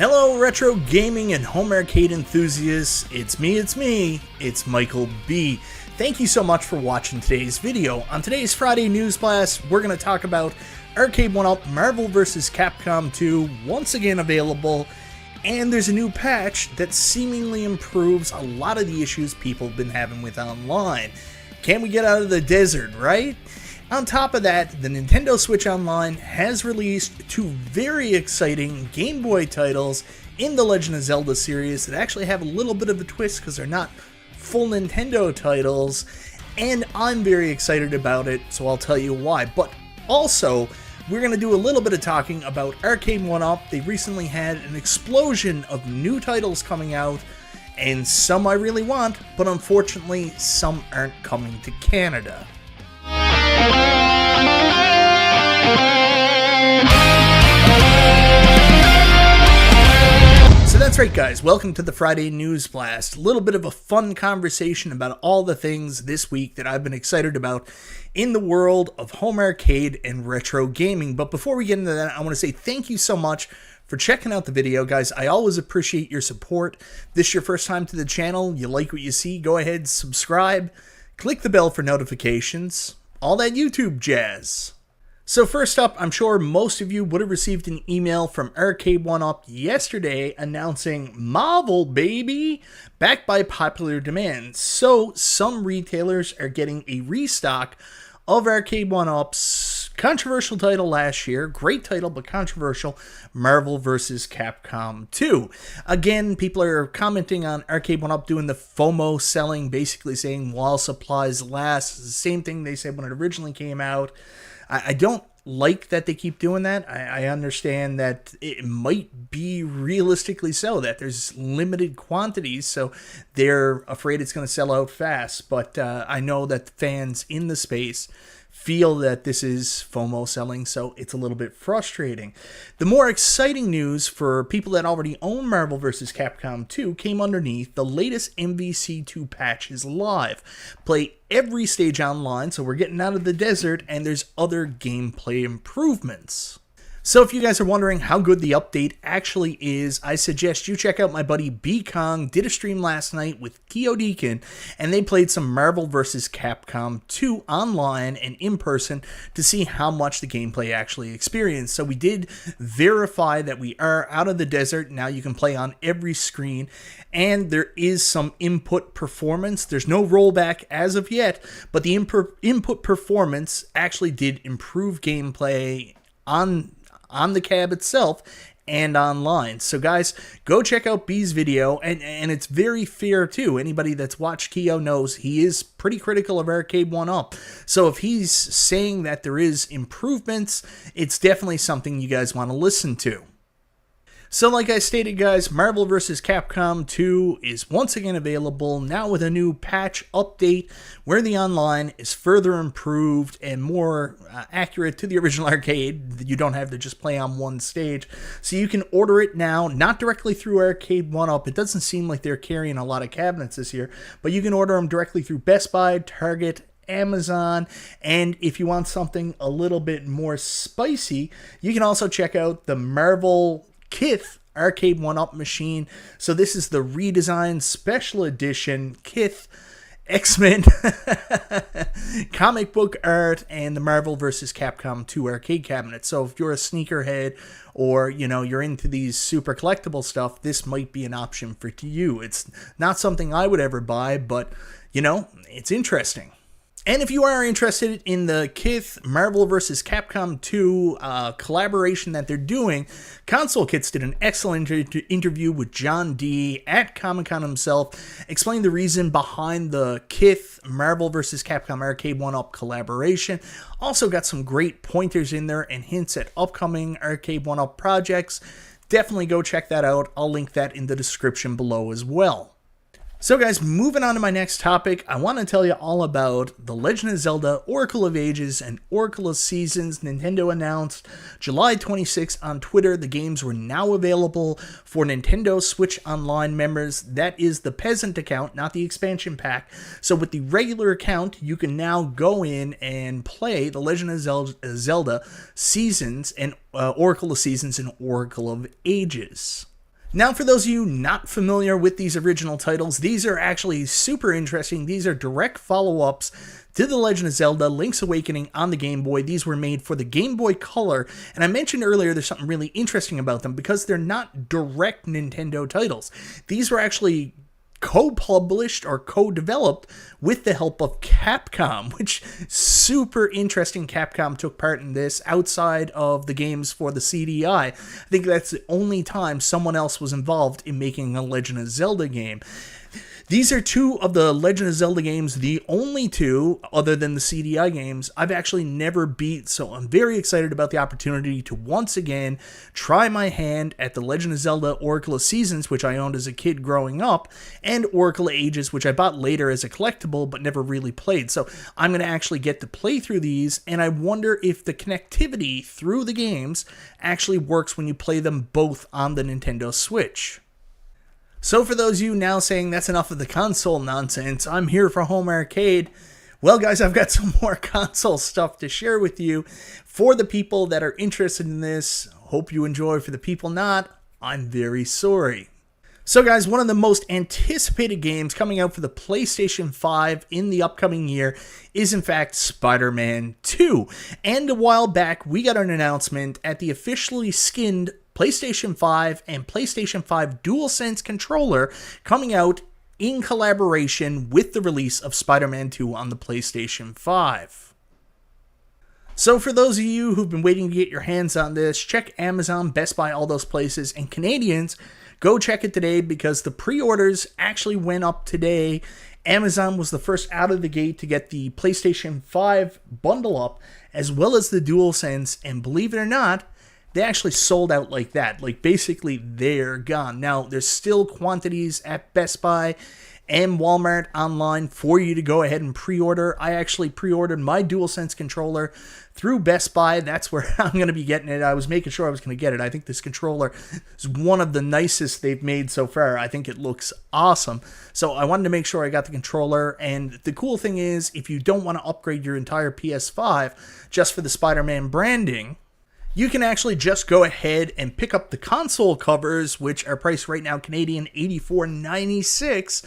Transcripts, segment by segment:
Hello retro gaming and home arcade enthusiasts, it's me, Michael B. Thank you so much for watching today's video. On today's Friday News Blast, we're going to talk about Arcade1Up Marvel vs. Capcom 2, once again available, and there's a new patch that seemingly improves a lot of the issues people have been having with online. Can we get out of the desert, right? On top of that, the Nintendo Switch Online has released two very exciting Game Boy titles in the Legend of Zelda series that actually have a little bit of a twist because they're not full Nintendo titles, and I'm very excited about it, so I'll tell you why. But also, we're going to do a little bit of talking about Arcade1Up. They recently had an explosion of new titles coming out, and some I really want, but unfortunately, some aren't coming to Canada. So that's right, guys, welcome to the Friday News Blast. A little bit of a fun conversation about all the things this week that I've been excited about in the world of home arcade and retro gaming. But before we get into that, I want to say thank you so much for checking out the video, guys. I always appreciate your support. If this is your first time to the channel, you like what you see, go ahead, subscribe, click the bell for notifications, all that YouTube jazz. So first up, I'm sure most of you would have received an email from Arcade1Up yesterday announcing Marvel, baby, backed by popular demand. So some retailers are getting a restock of Arcade1Up's controversial title last year, great title but controversial, Marvel vs. Capcom 2. Again, people are commenting on Arcade1Up doing the FOMO selling, basically saying while supplies last. It's the same thing they said when it originally came out. I don't like that they keep doing that. I understand that it might be realistically so, that there's limited quantities, so they're afraid it's going to sell out fast. But I know that the fans in the space feel that this is FOMO selling, so it's a little bit frustrating. The more exciting news for people that already own Marvel vs. Capcom 2 came underneath. The latest MVC2 patch is live. Play every stage online, so we're getting out of the desert, and there's other gameplay improvements. So if you guys are wondering how good the update actually is, I suggest you check out my buddy B Kong. Did a stream last night with Keo Deacon, and they played some Marvel vs. Capcom 2 online and in person to see how much the gameplay actually experienced. So we did verify that we are out of the desert. Now you can play on every screen, and there is some input performance. There's no rollback as of yet, but the input performance actually did improve gameplay on the cab itself and online. So guys, go check out B's video, and it's very fair too. Anybody that's watched Keo knows he is pretty critical of Arcade1Up. So if he's saying that there is improvements, it's definitely something you guys want to listen to. So like I stated, guys, Marvel vs. Capcom 2 is once again available, now with a new patch update where the online is further improved and more accurate to the original arcade. You don't have to just play on one stage. So you can order it now, not directly through Arcade1Up. It doesn't seem like they're carrying a lot of cabinets this year, but you can order them directly through Best Buy, Target, Amazon, and if you want something a little bit more spicy, you can also check out the Marvel Kith Arcade1Up machine. So this is the redesigned special edition Kith X-Men comic book art and the Marvel vs. Capcom 2 arcade cabinet. So if you're a sneakerhead or, you know, you're into these super collectible stuff, this might be an option for you. It's not something I would ever buy, but, you know, it's interesting. And if you are interested in the Kith Marvel vs. Capcom 2 collaboration that they're doing, Console Kits did an excellent interview with John D. at Comic-Con himself, explained the reason behind the Kith Marvel vs. Capcom Arcade1Up collaboration. Also got some great pointers in there and hints at upcoming Arcade1Up projects. Definitely go check that out. I'll link that in the description below as well. So guys, moving on to my next topic, I want to tell you all about The Legend of Zelda, Oracle of Ages, and Oracle of Seasons. Nintendo announced July 26th on Twitter the games were now available for Nintendo Switch Online members. That is the Peasant account, not the expansion pack. So with the regular account, you can now go in and play The Legend of Zelda Seasons and Oracle of Seasons and Oracle of Ages. Now, for those of you not familiar with these original titles, these are actually super interesting. These are direct follow-ups to The Legend of Zelda Link's Awakening on the Game Boy. These were made for the Game Boy Color, and I mentioned earlier there's something really interesting about them because they're not direct Nintendo titles. These were actually co-published or co-developed with the help of Capcom, which super interesting. Capcom took part in this outside of the games for the CDI. I think that's the only time someone else was involved in making a Legend of Zelda game. These are two of the Legend of Zelda games, the only two, other than the CDI games, I've actually never beat, so I'm very excited about the opportunity to once again try my hand at the Legend of Zelda Oracle of Seasons, which I owned as a kid growing up, and Oracle of Ages, which I bought later as a collectible but never really played. So I'm going to actually get to play through these, and I wonder if the connectivity through the games actually works when you play them both on the Nintendo Switch. So for those of you now saying that's enough of the console nonsense, I'm here for home arcade. Well, guys, I've got some more console stuff to share with you. For the people that are interested in this, hope you enjoy. For the people not, I'm very sorry. So guys, one of the most anticipated games coming out for the PlayStation 5 in the upcoming year is in fact Spider-Man 2. And a while back, we got an announcement at the officially skinned PlayStation 5 and PlayStation 5 DualSense controller coming out in collaboration with the release of Spider-Man 2 on the PlayStation 5. So for those of you who've been waiting to get your hands on this, check Amazon, Best Buy, all those places, and Canadians, go check it today because the pre-orders actually went up today. Amazon was the first out of the gate to get the PlayStation 5 bundle up, as well as the DualSense, and believe it or not, they actually sold out like that. Like, basically, they're gone. Now, there's still quantities at Best Buy and Walmart online for you to go ahead and pre-order. I actually pre-ordered my DualSense controller through Best Buy. That's where I'm going to be getting it. I was making sure I was going to get it. I think this controller is one of the nicest they've made so far. I think it looks awesome. So I wanted to make sure I got the controller. And the cool thing is, if you don't want to upgrade your entire PS5 just for the Spider-Man branding, you can actually just go ahead and pick up the console covers, which are priced right now Canadian $84.96,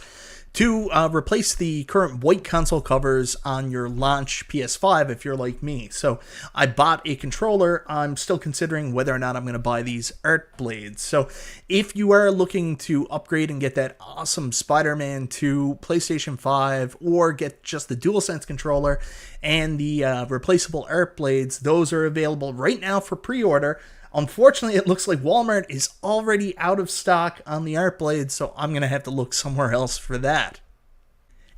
to replace the current white console covers on your launch PS5 if you're like me. So I bought a controller. I'm still considering whether or not I'm going to buy these art blades. So if you are looking to upgrade and get that awesome Spider-Man 2 PlayStation 5, or get just the DualSense controller and the replaceable art blades, those are available right now for pre-order. Unfortunately, it looks like Walmart is already out of stock on the art blades, so I'm going to have to look somewhere else for that.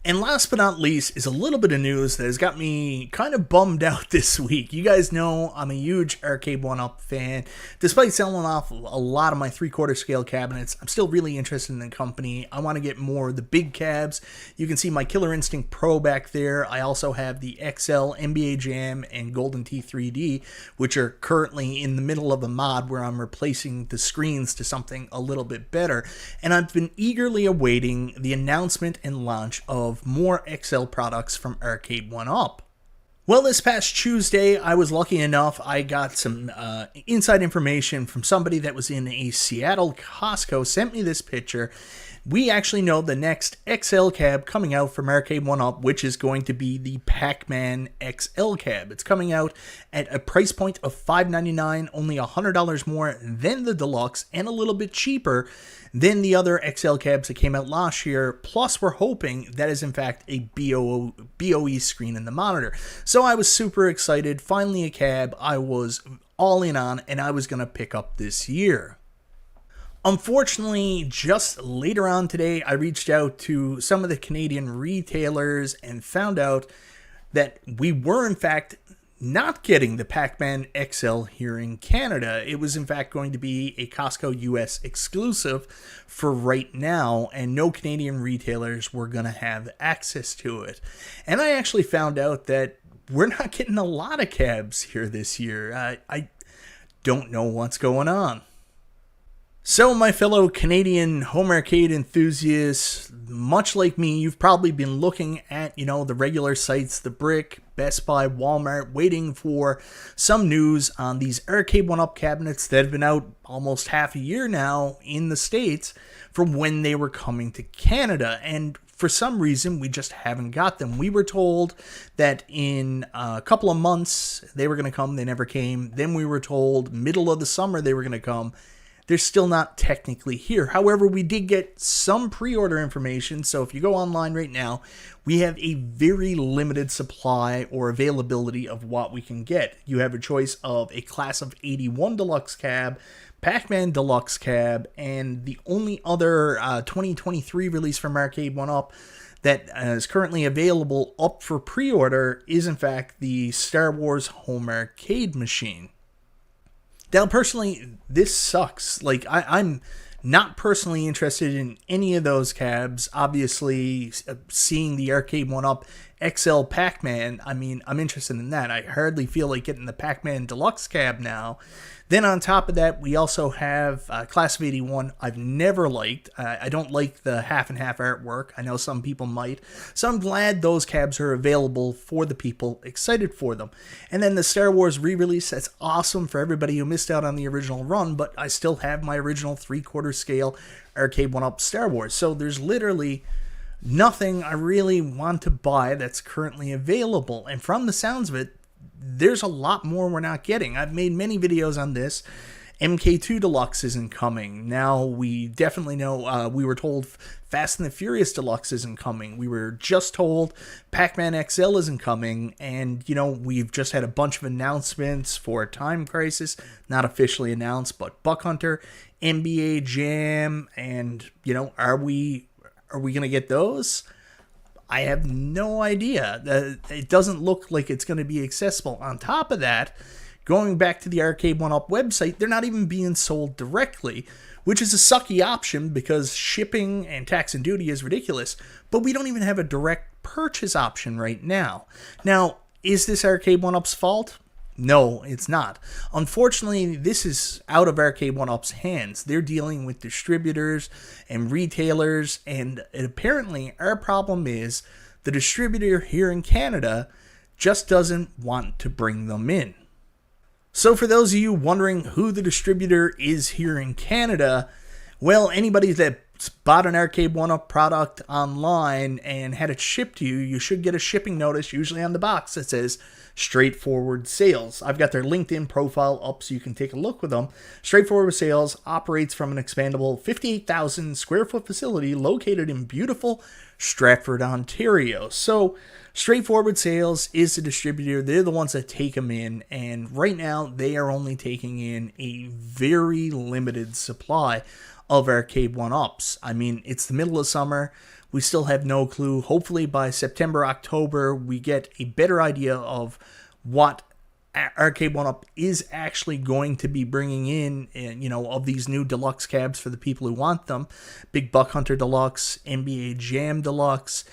And last but not least is a little bit of news that has got me kind of bummed out this week. You guys know I'm a huge Arcade1Up fan. Despite selling off a lot of my 3/4 scale cabinets, I'm still really interested in the company. I want to get more of the big cabs. You can see my Killer Instinct Pro back there. I also have the XL, NBA Jam, and Golden Tee 3D, which are currently in the middle of a mod where I'm replacing the screens to something a little bit better. And I've been eagerly awaiting the announcement and launch of more XL products from Arcade1Up. Well, this past Tuesday, I was lucky enough, I got some inside information from somebody that was in a Seattle Costco, sent me this picture. We actually know the next XL cab coming out from Arcade1Up, which is going to be the Pac-Man XL cab. It's coming out at a price point of $599, only $100 more than the Deluxe, and a little bit cheaper than the other XL cabs that came out last year. Plus, we're hoping that is in fact a BOE screen in the monitor. So I was super excited. Finally a cab I was all in on, and I was going to pick up this year. Unfortunately, just later on today, I reached out to some of the Canadian retailers and found out that we were in fact not getting the Pac-Man XL here in Canada. It was in fact going to be a Costco US exclusive for right now, and no Canadian retailers were going to have access to it. And I actually found out that we're not getting a lot of cabs here this year. I don't know what's going on. So, my fellow Canadian home arcade enthusiasts, much like me, you've probably been looking at, the regular sites, the Brick, Best Buy, Walmart, waiting for some news on these Arcade1Up cabinets that have been out almost half a year now in the States from when they were coming to Canada. And for some reason, we just haven't got them. We were told that in a couple of months they were going to come. They never came. Then we were told middle of the summer they were going to come. They're still not technically here. However, we did get some pre-order information. So if you go online right now, we have a very limited supply or availability of what we can get. You have a choice of a Class of 81 Deluxe cab, Pac-Man Deluxe cab, and the only other 2023 release from Arcade1Up that is currently available up for pre-order is in fact the Star Wars home arcade machine. Now, personally, this sucks. Like, I'm not personally interested in any of those cabs. Obviously, seeing the Arcade1Up XL Pac-Man, I'm interested in that. I hardly feel like getting the Pac-Man Deluxe cab now. Then on top of that, we also have Class of 81. I've never liked. I don't like the half and half artwork. I know some people might. So I'm glad those cabs are available for the people excited for them. And then the Star Wars re-release, that's awesome for everybody who missed out on the original run, but I still have my original 3/4 scale Arcade1Up Star Wars. So there's literally nothing I really want to buy that's currently available. And from the sounds of it, there's a lot more we're not getting. I've made many videos on this. MK2 Deluxe isn't coming. Now, we definitely know, we were told Fast and the Furious Deluxe isn't coming. We were just told Pac-Man XL isn't coming. And, we've just had a bunch of announcements for Time Crisis. Not officially announced, but Buck Hunter, NBA Jam, and, are we going to get those? I have no idea. It doesn't look like it's going to be accessible. On top of that, going back to the Arcade1Up website, they're not even being sold directly, which is a sucky option because shipping and tax and duty is ridiculous, but we don't even have a direct purchase option right now. Now, is this Arcade1Up's fault? No, it's not. Unfortunately, this is out of Arcade1Up's hands. They're dealing with distributors and retailers, and apparently our problem is the distributor here in Canada just doesn't want to bring them in. So for those of you wondering who the distributor is here in Canada, well, anybody that bought an Arcade1Up product online and had it shipped to you, you should get a shipping notice, usually on the box, that says Straightforward Sales. I've got their LinkedIn profile up so you can take a look with them. Straightforward Sales operates from an expandable 58,000 square foot facility located in beautiful Stratford, Ontario. So Straightforward Sales is the distributor. They're the ones that take them in, and right now they are only taking in a very limited supply of Arcade1Ups. It's the middle of summer. We still have no clue. Hopefully by September, October, we get a better idea of what Arcade1Up is actually going to be bringing in, of these new deluxe cabs for the people who want them. Big Buck Hunter Deluxe, NBA Jam Deluxe.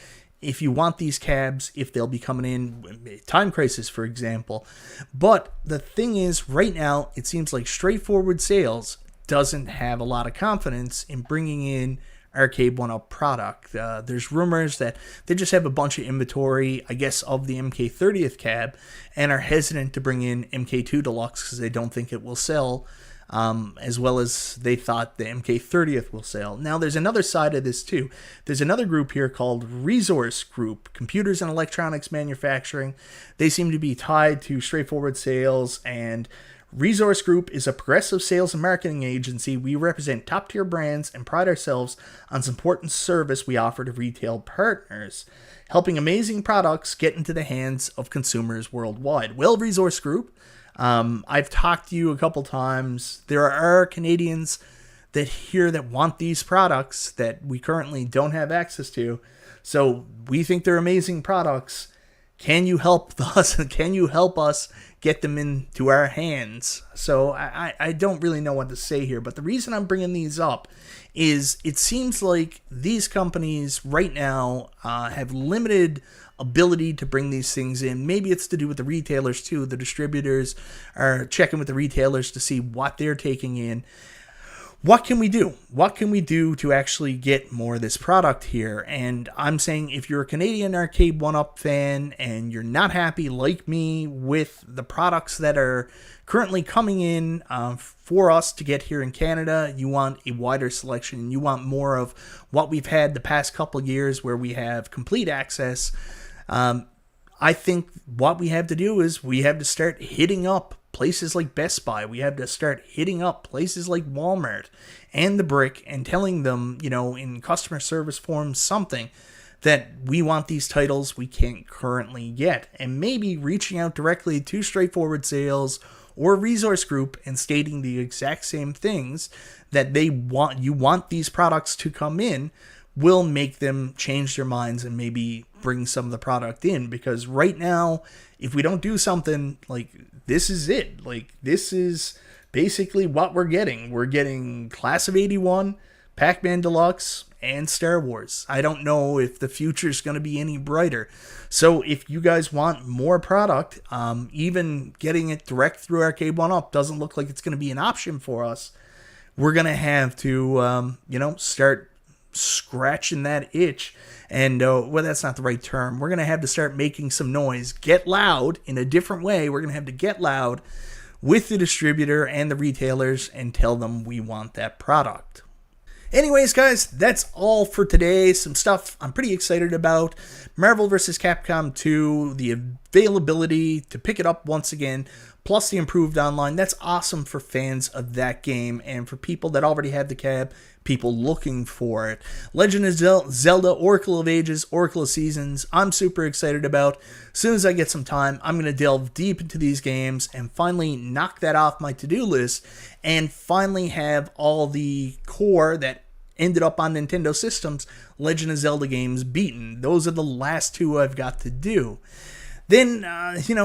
If you want these cabs, if they'll be coming in, Time Crisis, for example. But the thing is, right now, it seems like Straightforward Sales doesn't have a lot of confidence in bringing in Arcade1Up product. There's rumors that they just have a bunch of inventory, I guess, of the MK30th cab, and are hesitant to bring in MK2 Deluxe because they don't think it will sell as well as they thought the MK30th will sell. Now, there's another side of this too. There's another group here called Resource Group, Computers and Electronics Manufacturing. They seem to be tied to Straightforward Sales, and Resource Group is a progressive sales and marketing agency. We represent top-tier brands and pride ourselves on the important service we offer to retail partners, helping amazing products get into the hands of consumers worldwide. Well, Resource Group, I've talked to you a couple times. There are Canadians that want these products that we currently don't have access to. So we think they're amazing products. Can you help us? Can you help us get them into our hands? So I don't really know what to say here, but the reason I'm bringing these up is it seems like these companies right now have limited ability to bring these things in. Maybe it's to do with the retailers too. The distributors are checking with the retailers to see what they're taking in. what can we do? What can we do to actually get more of this product here? And I'm saying if you're a Canadian Arcade1Up fan and you're not happy like me with the products that are currently coming in for us to get here in Canada, you want a wider selection. You want more of what we've had the past couple years where we have complete access. I think what we have to do is we have to start hitting up places like Best Buy. We have to start hitting up places like Walmart and The Brick and telling them, you know, in customer service forms, something that we want these titles we can't currently get. And maybe reaching out directly to Straightforward Sales or Resource Group and stating the exact same things that they want, you want these products to come in, will make them change their minds and maybe bring some of the product in. Because right now, if we don't do something, like, this is it. Like, this is basically what we're getting. We're getting Class of 81, Pac-Man Deluxe, and Star Wars. I don't know if the future's going to be any brighter. So if you guys want more product, even getting it direct through Arcade1Up doesn't look like it's going to be an option for us. We're going to have to, start scratching that itch. And, well, that's not the right term. We're going to have to start making some noise, get loud in a different way. We're going to have to get loud with the distributor and the retailers and tell them we want that product. Anyways, guys, that's all for today. Some stuff I'm pretty excited about. Marvel vs. Capcom 2, the availability to pick it up once again, plus the improved online. That's awesome for fans of that game and for people that already have the cab, people looking for it. Legend of Zelda, Oracle of Ages, Oracle of Seasons, I'm super excited about. As soon as I get some time, I'm going to delve deep into these games and finally knock that off my to-do list and finally have all the core that ended up on Nintendo systems, Legend of Zelda games beaten. Those are the last two I've got to do. Then,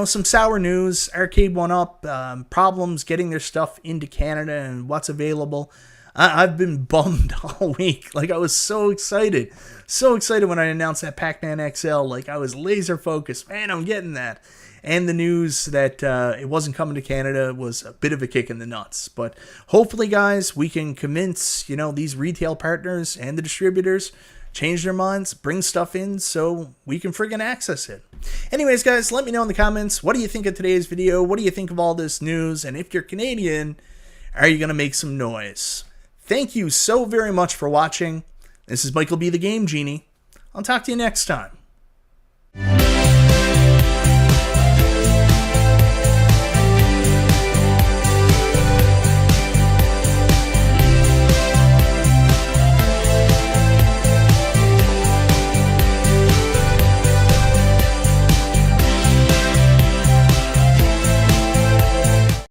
some sour news, Arcade1Up, problems getting their stuff into Canada and what's available. I've been bummed all week. Like, I was so excited when I announced that Pac-Man XL. Like, I was laser focused. Man, I'm getting that. And the news that it wasn't coming to Canada was a bit of a kick in the nuts. But hopefully, guys, we can convince, these retail partners and the distributors, change their minds, bring stuff in so we can friggin' access it. Anyways, guys, let me know in the comments, what do you think of today's video? What do you think of all this news? And if you're Canadian, are you going to make some noise? Thank you so very much for watching. This is Michael B. the Game Genie. I'll talk to you next time.